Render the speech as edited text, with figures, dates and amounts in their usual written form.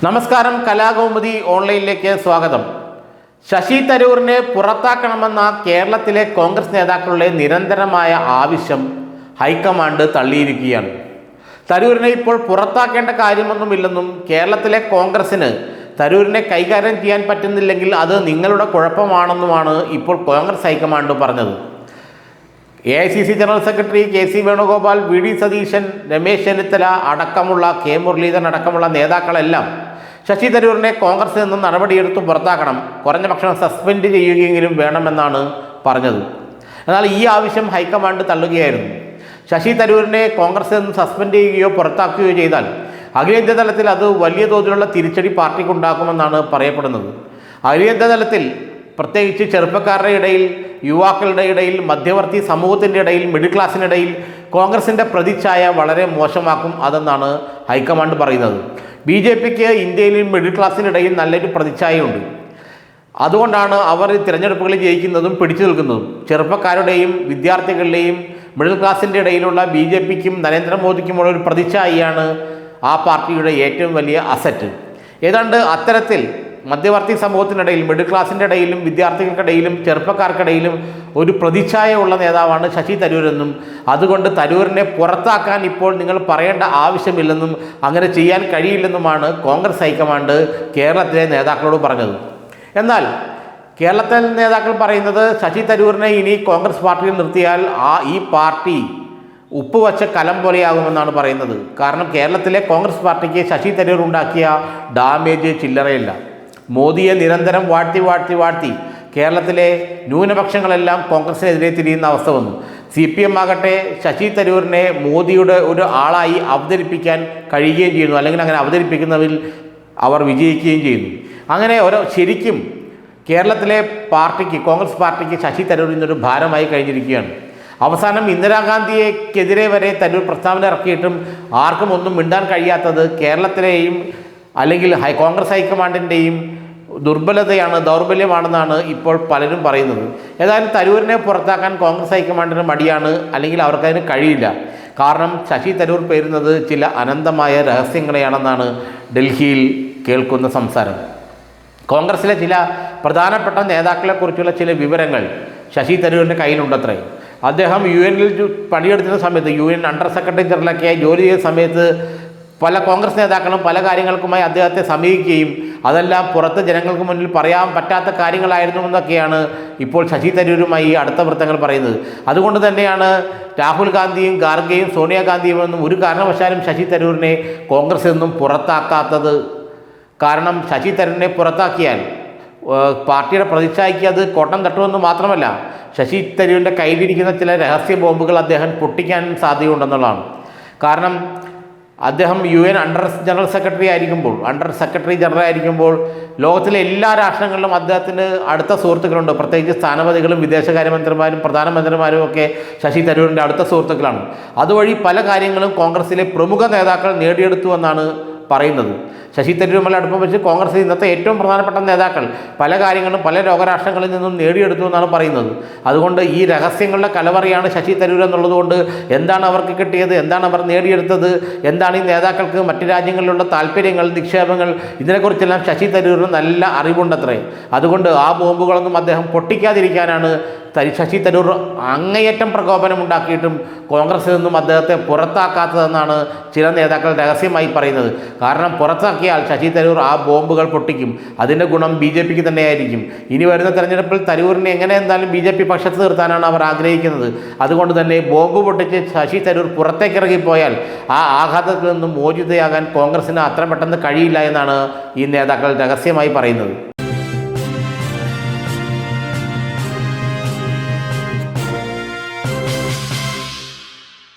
നമസ്കാരം, കലാകൗമുദി ഓൺലൈനിലേക്ക് സ്വാഗതം. ശശി തരൂരിനെ പുറത്താക്കണമെന്ന കേരളത്തിലെ കോൺഗ്രസ് നേതാക്കളുടെ നിരന്തരമായ ആവശ്യം ഹൈക്കമാൻഡ് തള്ളിയിരിക്കുകയാണ്. തരൂരിനെ ഇപ്പോൾ പുറത്താക്കേണ്ട കാര്യമൊന്നുമില്ലെന്നും കേരളത്തിലെ കോൺഗ്രസിന് തരൂരിനെ കൈകാര്യം ചെയ്യാൻ പറ്റുന്നില്ലെങ്കിൽ അത് നിങ്ങളുടെ കുഴപ്പമാണെന്നുമാണ് ഇപ്പോൾ കോൺഗ്രസ് ഹൈക്കമാൻഡ് പറഞ്ഞത്. AICC general secretary KC Venugopal, VD Satheesan, Ramesh Chennithala അടക്കമുള്ള മുരളീധരൻ അടക്കമുള്ള നേതാക്കളെല്ലാം ശശി തരൂരിനെ കോൺഗ്രസിൽ നിന്നും നടപടിയെടുത്ത് പുറത്താക്കണം, കുറഞ്ഞ പക്ഷം സസ്പെൻഡ് ചെയ്യുകയെങ്കിലും വേണമെന്നാണ് പറഞ്ഞത്. എന്നാൽ ഈ ആവശ്യം ഹൈക്കമാൻഡ് തള്ളുകയായിരുന്നു. ശശി തരൂരിനെ കോൺഗ്രസിൽ നിന്നും സസ്പെൻഡ് ചെയ്യുകയോ പുറത്താക്കുകയോ ചെയ്താൽ അഖിലേന്ത്യാ തലത്തിൽ അത് വലിയ തോതിലുള്ള തിരിച്ചടി പാർട്ടിക്കുണ്ടാക്കുമെന്നാണ് പറയപ്പെടുന്നത്. അഖിലേന്ത്യാ തലത്തിൽ പ്രത്യേകിച്ച് ചെറുപ്പക്കാരുടെ ഇടയിൽ, യുവാക്കളുടെ ഇടയിൽ, മധ്യവർത്തി സമൂഹത്തിൻ്റെ ഇടയിൽ, മിഡിൽ ക്ലാസ്സിനിടയിൽ കോൺഗ്രസിൻ്റെ പ്രതിച്ഛായ വളരെ മോശമാക്കും അതെന്നാണ് ഹൈക്കമാൻഡ് പറയുന്നത്. BJPക്ക് ഇന്ത്യയിലും മിഡിൽ ക്ലാസ്സിനിടയിൽ നല്ലൊരു പ്രതിച്ഛായയുണ്ട്. അതുകൊണ്ടാണ് അവർ തിരഞ്ഞെടുപ്പുകളിൽ ജയിക്കുന്നതും പിടിച്ചു നിൽക്കുന്നതും. ചെറുപ്പക്കാരുടെയും വിദ്യാർത്ഥികളുടെയും മിഡിൽ ക്ലാസ്സിൻ്റെ ഇടയിലുള്ള BJPക്കും നരേന്ദ്രമോദിക്കുമുള്ള ഒരു പ്രതിച്ഛായയാണ് ആ പാർട്ടിയുടെ ഏറ്റവും വലിയ അസറ്റ്. ഏതാണ്ട് അത്തരത്തിൽ മധ്യവർത്തി സമൂഹത്തിനിടയിൽ, മിഡിൽ ക്ലാസിൻ്റെ ഇടയിലും, വിദ്യാർത്ഥികൾക്കിടയിലും, ചെറുപ്പക്കാർക്കിടയിലും ഒരു പ്രതിച്ഛായ ഉള്ള നേതാവാണ് ശശി തരൂരെന്നും അതുകൊണ്ട് തരൂരിനെ പുറത്താക്കാൻ ഇപ്പോൾ നിങ്ങൾ പറയേണ്ട ആവശ്യമില്ലെന്നും അങ്ങനെ ചെയ്യാൻ കഴിയില്ലെന്നുമാണ് കോൺഗ്രസ് ഹൈക്കമാൻഡ് കേരളത്തിലെ നേതാക്കളോട് പറഞ്ഞത്. എന്നാൽ കേരളത്തിലെ നേതാക്കൾ പറയുന്നത് ശശി തരൂരിനെ ഇനി കോൺഗ്രസ് പാർട്ടിയിൽ നിർത്തിയാൽ ഈ പാർട്ടി ഉപ്പ് വച്ച കലം പോലെയാകുമെന്നാണ് പറയുന്നത്. കാരണം കേരളത്തിലെ കോൺഗ്രസ് പാർട്ടിക്ക് ശശി തരൂർ ഉണ്ടാക്കിയ ഡാമേജ് ചില്ലറയില്ല. മോദിയെ നിരന്തരം വാഴ്ത്തി കേരളത്തിലെ ന്യൂനപക്ഷങ്ങളെല്ലാം കോൺഗ്രസിനെതിരെ തിരിയുന്ന അവസ്ഥ വന്നു. CPM ആകട്ടെ ശശി തരൂരിനെ മോദിയുടെ ഒരു ആളായി അവതരിപ്പിക്കാൻ കഴിയുകയും ചെയ്യുന്നു, അല്ലെങ്കിൽ അങ്ങനെ അവതരിപ്പിക്കുന്നതിൽ അവർ വിജയിക്കുകയും ചെയ്യുന്നു. അങ്ങനെ ശരിക്കും കേരളത്തിലെ പാർട്ടിക്ക്, കോൺഗ്രസ് പാർട്ടിക്ക് ശശി തരൂർ ഇന്നൊരു ഭാരമായി കഴിഞ്ഞിരിക്കുകയാണ്. അവസാനം ഇന്ദിരാഗാന്ധിയെക്കെതിരെ വരെ തരൂർ പ്രസ്താവന ഇറക്കിയിട്ടും ആർക്കും ഒന്നും മിണ്ടാൻ കഴിയാത്തത് കേരളത്തിലെയും അല്ലെങ്കിൽ കോൺഗ്രസ് ഹൈക്കമാൻഡിൻ്റെയും ദൗർബല്യമാണെന്നാണ് ഇപ്പോൾ പലരും പറയുന്നത്. ഏതായാലും തരൂരിനെ പുറത്താക്കാൻ കോൺഗ്രസ് ഹൈക്കമാൻഡിന് മടിയാണ്, അല്ലെങ്കിൽ അവർക്കതിന് കഴിയില്ല. കാരണം ശശി തരൂർ പേരുന്നത് ചില അനന്തമായ രഹസ്യങ്ങളെയാണെന്നാണ് ഡൽഹിയിൽ കേൾക്കുന്ന സംസാരം. കോൺഗ്രസിലെ ചില പ്രധാനപ്പെട്ട നേതാക്കളെക്കുറിച്ചുള്ള ചില വിവരങ്ങൾ ശശി തരൂരിൻ്റെ കയ്യിലുണ്ടത്രേ. അദ്ദേഹം UN പണിയെടുക്കുന്ന സമയത്ത്, UN അണ്ടർ സെക്രട്ടറി ജനറലൊക്കെയായി ജോലി ചെയ്ത സമയത്ത് പല കോൺഗ്രസ് നേതാക്കളും പല കാര്യങ്ങൾക്കുമായി അദ്ദേഹത്തെ സമീപിക്കുകയും അതെല്ലാം പുറത്ത് ജനങ്ങൾക്ക് മുന്നിൽ പറയാൻ പറ്റാത്ത കാര്യങ്ങളായിരുന്നു എന്നൊക്കെയാണ് ഇപ്പോൾ ശശി തരൂരുമായി അടുത്ത വൃത്തങ്ങൾ പറയുന്നത്. അതുകൊണ്ട് തന്നെയാണ് രാഹുൽ ഗാന്ധിയും ഖാർഗെയും സോണിയാഗാന്ധിയും ഒന്നും ഒരു കാരണവശാലും ശശി തരൂരിനെ കോൺഗ്രസിൽ നിന്നും പുറത്താക്കാത്തത്. കാരണം ശശി തരൂരിനെ പുറത്താക്കിയാൽ പാർട്ടിയുടെ പ്രതിച്ഛായയ്ക്ക് അത് കോട്ടം തട്ടുമെന്ന് മാത്രമല്ല, ശശി തരൂരിൻ്റെ കയ്യിലിരിക്കുന്ന ചില രഹസ്യ ബോംബുകൾ അദ്ദേഹം പൊട്ടിക്കാൻ സാധ്യതയുണ്ടെന്നുള്ളതാണ്. കാരണം അദ്ദേഹം UN അണ്ടർ സെക്രട്ടറി ജനറൽ ആയിരിക്കുമ്പോൾ ലോകത്തിലെ എല്ലാ രാഷ്ട്രങ്ങളിലും അദ്ദേഹത്തിന് അടുത്ത സുഹൃത്തുക്കളുണ്ട്. പ്രത്യേകിച്ച് സ്ഥാനപതികളും വിദേശകാര്യമന്ത്രിമാരും പ്രധാനമന്ത്രിമാരും ഒക്കെ ശശി തരൂരിൻ്റെ അടുത്ത സുഹൃത്തുക്കളാണ്. അതുവഴി പല കാര്യങ്ങളും കോൺഗ്രസിലെ പ്രമുഖ നേതാക്കൾ നേടിയെടുത്തു എന്നാണ് പറയുന്നത്. ശശി തരൂരുമായി അടുപ്പം വെച്ച് കോൺഗ്രസ് ഇന്നത്തെ ഏറ്റവും പ്രധാനപ്പെട്ട നേതാക്കൾ പല കാര്യങ്ങളും പല ലോകരാഷ്ട്രങ്ങളിൽ നിന്നും നേടിയെടുത്തു എന്നാണ് പറയുന്നത്. അതുകൊണ്ട് ഈ രഹസ്യങ്ങളുടെ കലവറയാണ് ശശി തരൂർ എന്നുള്ളതുകൊണ്ട് എന്താണ് അവർക്ക് കിട്ടിയത്, എന്താണ് അവർ നേടിയെടുത്തത്, എന്താണ് ഈ നേതാക്കൾക്ക് മറ്റു രാജ്യങ്ങളിലുള്ള താല്പര്യങ്ങൾ, നിക്ഷേപങ്ങൾ, ഇതിനെക്കുറിച്ചെല്ലാം ശശി തരൂരിന് നല്ല അറിവുണ്ടത്രേ. അതുകൊണ്ട് ആ ബോംബുകളൊന്നും അദ്ദേഹം പൊട്ടിക്കാതിരിക്കാനാണ് ശശി തരൂർ അങ്ങേയറ്റം പ്രകോപനം ഉണ്ടാക്കിയിട്ടും കോൺഗ്രസിൽ നിന്നും അദ്ദേഹത്തെ പുറത്താക്കാത്തതെന്നാണ് ചില നേതാക്കൾ രഹസ്യമായി പറയുന്നത്. കാരണം പുറത്താക്കിയാൽ ശശി തരൂർ ആ ബോംബുകൾ പൊട്ടിക്കും. അതിൻ്റെ ഗുണം BJPക്ക് തന്നെയായിരിക്കും. ഇനി വരുന്ന തെരഞ്ഞെടുപ്പിൽ തരൂരിനെ എങ്ങനെ എന്തായാലും BJP പക്ഷത്ത് നിർത്താനാണ് അവർ ആഗ്രഹിക്കുന്നത്. അതുകൊണ്ട് തന്നെ ബോംബ് പൊട്ടിച്ച് ശശി തരൂർ പുറത്തേക്കിറങ്ങിപ്പോയാൽ ആ ആഘാതത്തിൽ നിന്നും മോചിതയാകാൻ കോൺഗ്രസിന് അത്ര പെട്ടെന്ന് കഴിയില്ല എന്നാണ് ഈ നേതാക്കൾ രഹസ്യമായി പറയുന്നത്.